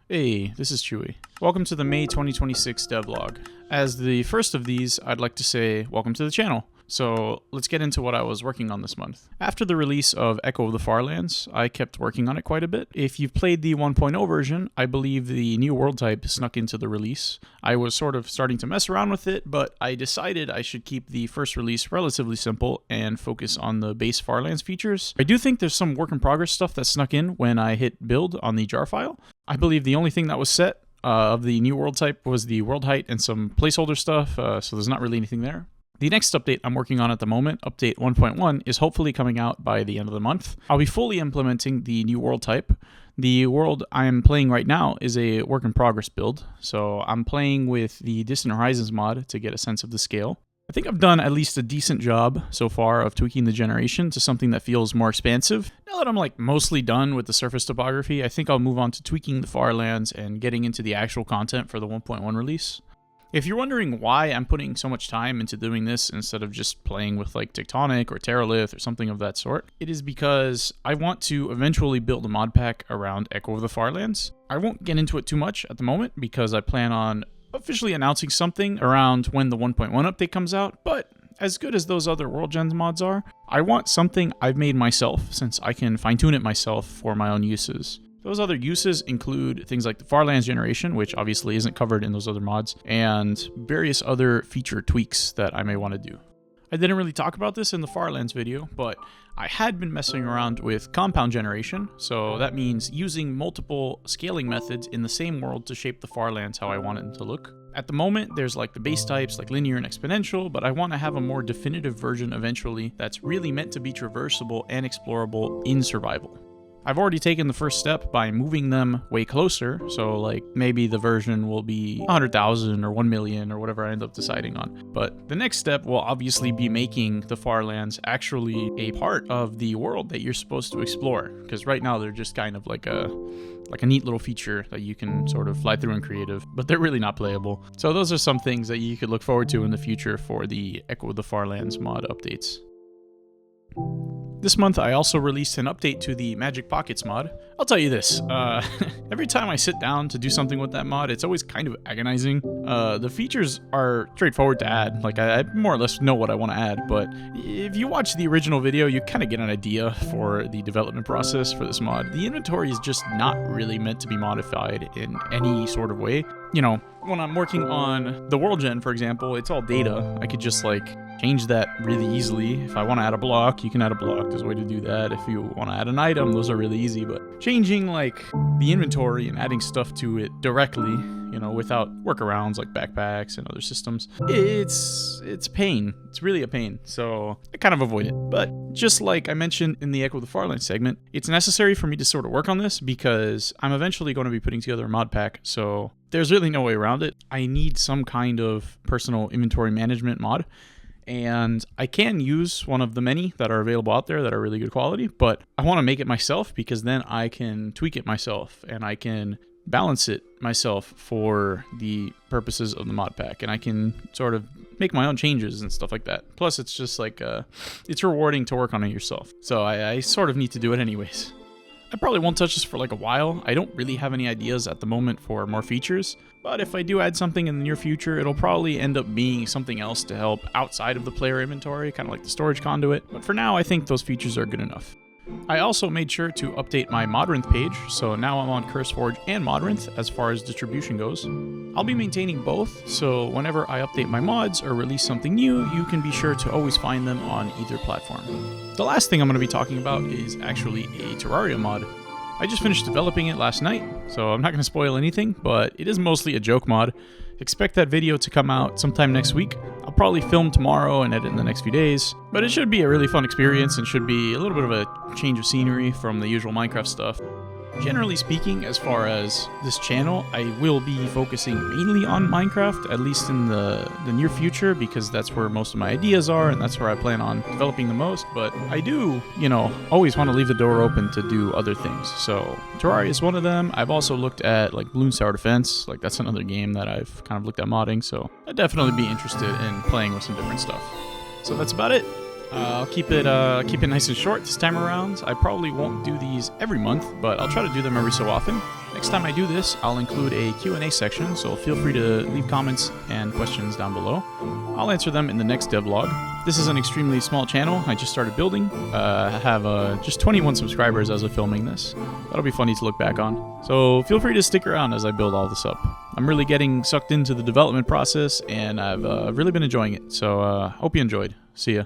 Hey, this is Chewy. Welcome to the May 2026 devlog. As the first of these, I'd like to say welcome to the channel. So let's get into what I was working on this month. After the release of Echo of the Farlands, I kept working on it quite a bit. If you've played the 1.0 version, I believe the new world type snuck into the release. I was sort of starting to mess around with it, but I decided I should keep the first release relatively simple and focus on the base Farlands features. I do think there's some work in progress stuff that snuck in when I hit build on the jar file. I believe the only thing that was set of the new world type was the world height and some placeholder stuff, so there's not really anything there. The next update I'm working on at the moment, update 1.1, is hopefully coming out by the end of the month. I'll be fully implementing the new world type. The world I'm playing right now is a work in progress build, so I'm playing with the Distant Horizons mod to get a sense of the scale. I think I've done at least a decent job so far of tweaking the generation to something that feels more expansive. Now that I'm mostly done with the surface topography, I think I'll move on to tweaking the Farlands and getting into the actual content for the 1.1 release. If you're wondering why I'm putting so much time into doing this instead of just playing with Tectonic or Terralith or something of that sort, it is because I want to eventually build a mod pack around Echo of the Farlands. I won't get into it too much at the moment because I plan on officially announcing something around when the 1.1 update comes out, but as good as those other World Gens mods are, I want something I've made myself since I can fine-tune it myself for my own uses. Those other uses include things like the Farlands generation, which obviously isn't covered in those other mods, and various other feature tweaks that I may want to do. I didn't really talk about this in the Farlands video, but I had been messing around with compound generation, so that means using multiple scaling methods in the same world to shape the Farlands how I want it to look. At the moment, there's the base types like linear and exponential, but I want to have a more definitive version eventually that's really meant to be traversable and explorable in survival. I've already taken the first step by moving them way closer, so maybe the version will be 100,000 or 1 million or whatever I end up deciding on. But the next step will obviously be making the Farlands actually a part of the world that you're supposed to explore, because right now they're just kind of like a neat little feature that you can sort of fly through in creative, but they're really not playable. So those are some things that you could look forward to in the future for the Echo of the Farlands mod updates. This month, I also released an update to the Magic Pockets mod. I'll tell you this, every time I sit down to do something with that mod, it's always kind of agonizing. The features are straightforward to add, I more or less know what I want to add, but if you watch the original video, you kind of get an idea for the development process for this mod. The inventory is just not really meant to be modified in any sort of way. You know, when I'm working on the World Gen, for example, it's all data. I could just change that really easily. If I want to add a block, you can add a block. There's a way to do that. If you want to add an item, those are really easy. But changing the inventory and adding stuff to it directly, without workarounds like backpacks and other systems, it's a pain. It's really a pain. So I kind of avoid it. But just like I mentioned in the Echo of the Farlands segment, it's necessary for me to sort of work on this because I'm eventually going to be putting together a mod pack. So there's really no way around it. I need some kind of personal inventory management mod. And I can use one of the many that are available out there that are really good quality, but I want to make it myself because then I can tweak it myself and I can balance it myself for the purposes of the mod pack, and I can sort of make my own changes and stuff like that. Plus, it's just it's rewarding to work on it yourself. So I sort of need to do it anyways. I probably won't touch this for a while. I don't really have any ideas at the moment for more features, but if I do add something in the near future, it'll probably end up being something else to help outside of the player inventory, kind of like the storage conduit. But for now, I think those features are good enough. I also made sure to update my Modrinth page, so now I'm on CurseForge and Modrinth as far as distribution goes. I'll be maintaining both, so whenever I update my mods or release something new, you can be sure to always find them on either platform. The last thing I'm going to be talking about is actually a Terraria mod. I just finished developing it last night, so I'm not going to spoil anything, but it is mostly a joke mod. Expect that video to come out sometime next week. I'll probably film tomorrow and edit in the next few days, but it should be a really fun experience and should be a little bit of a change of scenery from the usual Minecraft stuff. Generally speaking, as far as this channel, I will be focusing mainly on Minecraft, at least in the near future, because that's where most of my ideas are, and that's where I plan on developing the most. But I do, always want to leave the door open to do other things. So Terraria is one of them. I've also looked at Bloons Tower Defense. That's another game that I've kind of looked at modding, so I'd definitely be interested in playing with some different stuff. So that's about it. I'll keep it nice and short this time around. I probably won't do these every month, but I'll try to do them every so often. Next time I do this, I'll include a Q&A section, so feel free to leave comments and questions down below. I'll answer them in the next devlog. This is an extremely small channel I just started building. I have just 21 subscribers as of filming this. That'll be funny to look back on. So feel free to stick around as I build all this up. I'm really getting sucked into the development process, and I've really been enjoying it. So hope you enjoyed. See ya.